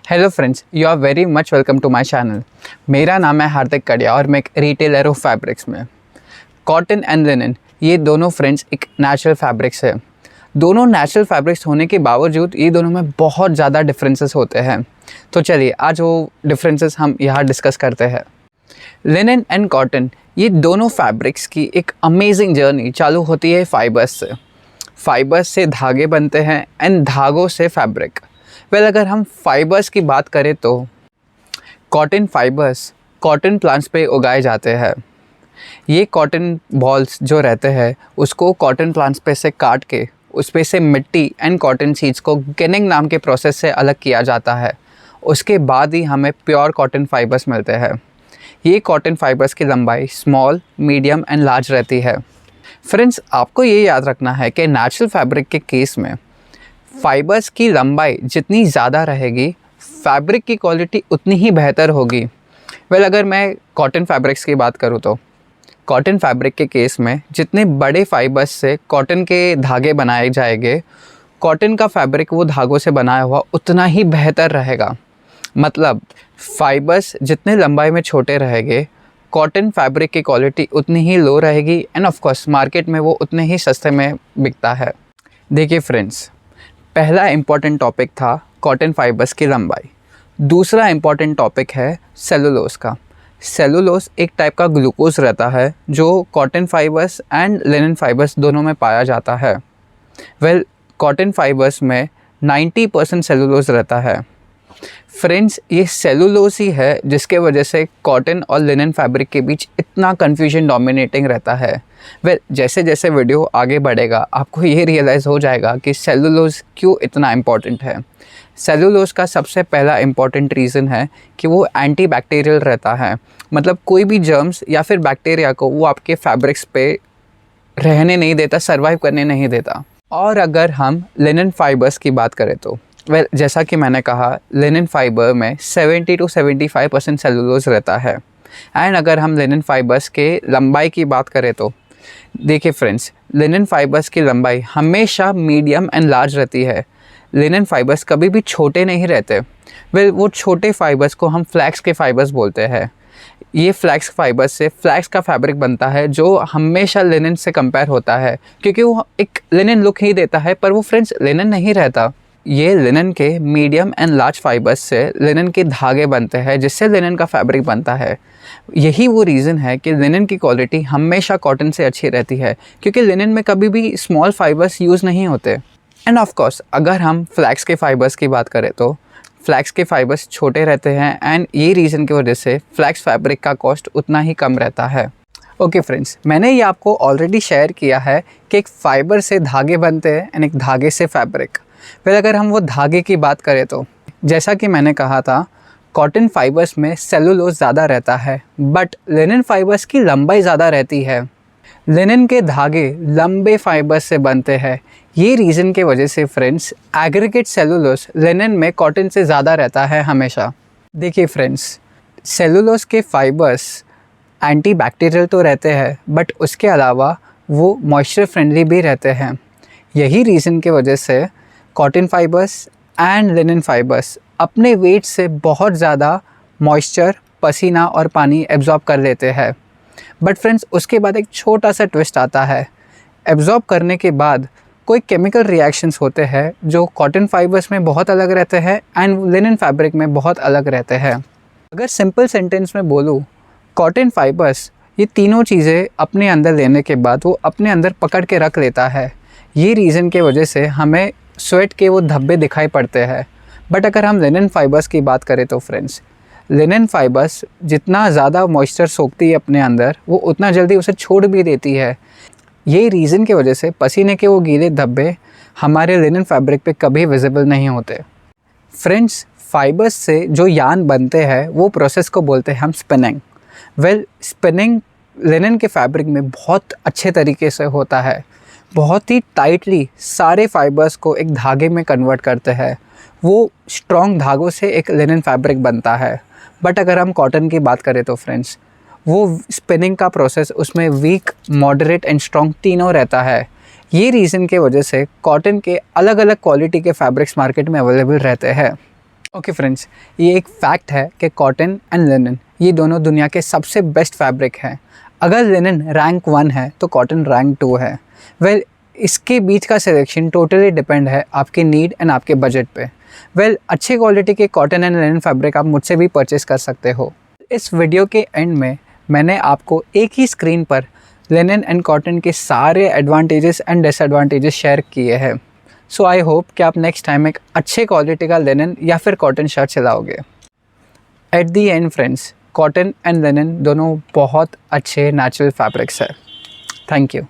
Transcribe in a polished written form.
Hello friends, you are very much welcome to my channel. मेरा नाम है हार्दिक कड़िया और मैं एक रिटेलर हूँ फैब्रिक्स में। कॉटन एंड लिनन ये दोनों फ्रेंड्स एक नेचुरल फैब्रिक्स है। दोनों नेचुरल फैब्रिक्स होने के बावजूद ये दोनों में बहुत ज़्यादा डिफरेंसेस होते हैं। तो चलिए आज वो डिफरेंसेस हम यहाँ डिस्कस करते हैं। लिनन एंड कॉटन ये दोनों फैब्रिक्स की एक अमेजिंग जर्नी चालू होती है फाइबर्स से धागे बनते हैं एंड धागों से फैब्रिक। अगर हम फाइबर्स की बात करें तो कॉटन फाइबर्स कॉटन प्लांट्स पे उगाए जाते हैं। ये कॉटन बॉल्स जो रहते हैं उसको कॉटन प्लांट्स पे से काट के उस पे से मिट्टी एंड कॉटन सीड्स को गिनिंग नाम के प्रोसेस से अलग किया जाता है। उसके बाद ही हमें प्योर कॉटन फाइबर्स मिलते हैं। ये कॉटन फाइबर्स की लंबाई स्मॉल, मीडियम एंड लार्ज रहती है। फ्रेंड्स, आपको ये याद रखना है कि नेचुरल फैब्रिक के केस में फाइबर्स की लंबाई जितनी ज़्यादा रहेगी फैब्रिक की क्वालिटी उतनी ही बेहतर होगी। अगर मैं कॉटन फैब्रिक्स की बात करूँ तो कॉटन फैब्रिक के केस में जितने बड़े फाइबर्स से कॉटन के धागे बनाए जाएंगे, कॉटन का फैब्रिक वो धागों से बनाया हुआ उतना ही बेहतर रहेगा। मतलब फाइबर्स जितने लंबाई में छोटे रहेंगे, कॉटन फैब्रिक की क्वालिटी उतनी ही लो रहेगी एंड ऑफ कोर्स मार्केट में वो उतने ही सस्ते में बिकता है। देखिए फ्रेंड्स, पहला इम्पॉर्टेंट टॉपिक था कॉटन फाइबर्स की लंबाई। दूसरा इम्पॉर्टेंट टॉपिक है सेलुलोज का। सेलुलोज एक टाइप का ग्लूकोज रहता है जो cotton fibres and linen fibres दोनों में पाया जाता है। कॉटन फाइबर्स में 90% सेलुलोज रहता है। फ्रेंड्स, ये सेलुलोज ही है जिसके वजह से कॉटन और लिनन फैब्रिक के बीच इतना कन्फ्यूजन डोमिनेटिंग रहता है। जैसे जैसे वीडियो आगे बढ़ेगा आपको ये रियलाइज़ हो जाएगा कि सेलुलोज क्यों इतना इम्पॉर्टेंट है। सेलुलोज का सबसे पहला इम्पॉर्टेंट रीज़न है कि वो एंटी बैक्टीरियल रहता है। मतलब कोई भी जर्म्स या फिर बैक्टीरिया को वो आपके फैब्रिक्स पे रहने नहीं देता, सर्वाइव करने नहीं देता। और अगर हम लिनन फाइबर्स की बात करें तो जैसा कि मैंने कहा, लिनन फाइबर में 70 to 75% सेलुलोज रहता है। एंड अगर हम लिनन फाइबर्स के लंबाई की बात करें तो देखिए फ्रेंड्स, लिनन फाइबर्स की लंबाई हमेशा मीडियम एंड लार्ज रहती है। लिनन फाइबर्स कभी भी छोटे नहीं रहते। वो छोटे फाइबर्स को हम फ्लैक्स के फाइबर्स बोलते हैं। ये फ्लैक्स फाइबर्स से फ्लैक्स का फैब्रिक बनता है जो हमेशा लिनन से कंपेयर होता है, क्योंकि वो एक लिनन लुक ही देता है, पर वो फ्रेंड्स लिनन नहीं रहता। ये लिनन के मीडियम एंड लार्ज फाइबर्स से लिनन के धागे बनते हैं जिससे लिनन का फैब्रिक बनता है। यही वो रीज़न है कि लिनन की क्वालिटी हमेशा कॉटन से अच्छी रहती है, क्योंकि लिनन में कभी भी स्मॉल फाइबर्स यूज़ नहीं होते। एंड ऑफ कोर्स अगर हम फ्लैक्स के फाइबर्स की बात करें तो फ्लैक्स के फाइबर्स छोटे रहते हैं एंड ये रीज़न की वजह से फ्लैक्स फैब्रिक का कॉस्ट उतना ही कम रहता है। ओके फ्रेंड्स, मैंने ये आपको ऑलरेडी शेयर किया है कि एक फ़ाइबर से धागे बनते हैं एंड एक धागे से फैब्रिक। अगर हम वो धागे की बात करें तो जैसा कि मैंने कहा था, कॉटन फाइबर्स में सेलुलोज ज़्यादा रहता है बट लिनन फाइबर्स की लंबाई ज़्यादा रहती है। लिनन के धागे लंबे फाइबर्स से बनते हैं। ये रीज़न के वजह से फ्रेंड्स एग्रीगेट सेलुलोज लिनन में कॉटन से ज़्यादा रहता है हमेशा। देखिए फ्रेंड्स, सेलुलोज के फाइबर्स एंटी बैक्टीरियल तो रहते हैं बट उसके अलावा वो मॉइस्चर फ्रेंडली भी रहते हैं। यही रीज़न के वजह से cotton fibres and linen fibres अपने वेट से बहुत ज़्यादा मॉइस्चर, पसीना और पानी एब्जॉर्ब कर लेते हैं। बट फ्रेंड्स, उसके बाद एक छोटा सा ट्विस्ट आता है। एब्जॉर्ब करने के बाद कोई केमिकल रिएक्शंस होते हैं जो कॉटन फाइबर्स में बहुत अलग रहते हैं एंड लिनन फैब्रिक में बहुत अलग रहते हैं। अगर सिंपल सेंटेंस में बोलूँ, कॉटन फाइबर्स ये तीनों चीज़ें अपने अंदर लेने के बाद वो अपने अंदर पकड़ के रख लेता है। ये रीज़न के वजह से हमें स्वेट के वो धब्बे दिखाई पड़ते हैं। बट अगर हम लिनन फाइबर्स की बात करें तो फ्रेंड्स, लिनन फाइबर्स जितना ज़्यादा मॉइस्चर सोखती है अपने अंदर, वो उतना जल्दी उसे छोड़ भी देती है। ये रीज़न की वजह से पसीने के वो गीले धब्बे हमारे लिनन फैब्रिक पे कभी विजिबल नहीं होते। फ्रेंड्स, फाइबर्स से जो यार्न बनते हैं वो प्रोसेस को बोलते हैं हम स्पिनिंग। स्पिनिंग लिनन के फैब्रिक में बहुत अच्छे तरीके से होता है। बहुत ही टाइटली सारे फाइबर्स को एक धागे में कन्वर्ट करते हैं। वो स्ट्रॉन्ग धागों से एक लिनन फैब्रिक बनता है। बट अगर हम कॉटन की बात करें तो फ्रेंड्स, वो स्पिनिंग का प्रोसेस उसमें वीक, मॉडरेट एंड स्ट्रॉन्ग तीनों रहता है। ये रीज़न के वजह से कॉटन के अलग अलग क्वालिटी के फैब्रिक्स मार्केट में अवेलेबल रहते हैं। ओके फ्रेंड्स, ये एक फैक्ट है कि कॉटन एंड लिनन ये दोनों दुनिया के सबसे बेस्ट फैब्रिक हैं। अगर लिनन रैंक 1 है तो कॉटन रैंक 2 है। वेल इसके बीच का सिलेक्शन टोटली डिपेंड है आपके नीड एंड आपके बजट पे। वेल अच्छे क्वालिटी के कॉटन एंड लिनन फैब्रिक आप मुझसे भी परचेस कर सकते हो। इस वीडियो के एंड में मैंने आपको एक ही स्क्रीन पर लिनन एंड कॉटन के सारे एडवांटेजेस एंड डिसएडवांटेजेस शेयर किए हैं। सो आई होप कि आप नेक्स्ट टाइम एक अच्छे क्वालिटी का लिनन या फिर कॉटन शर्ट सिलाओगे। At the end friends, cotton and linen दोनों बहुत अच्छे नेचुरल फैब्रिक्स है। Thank you.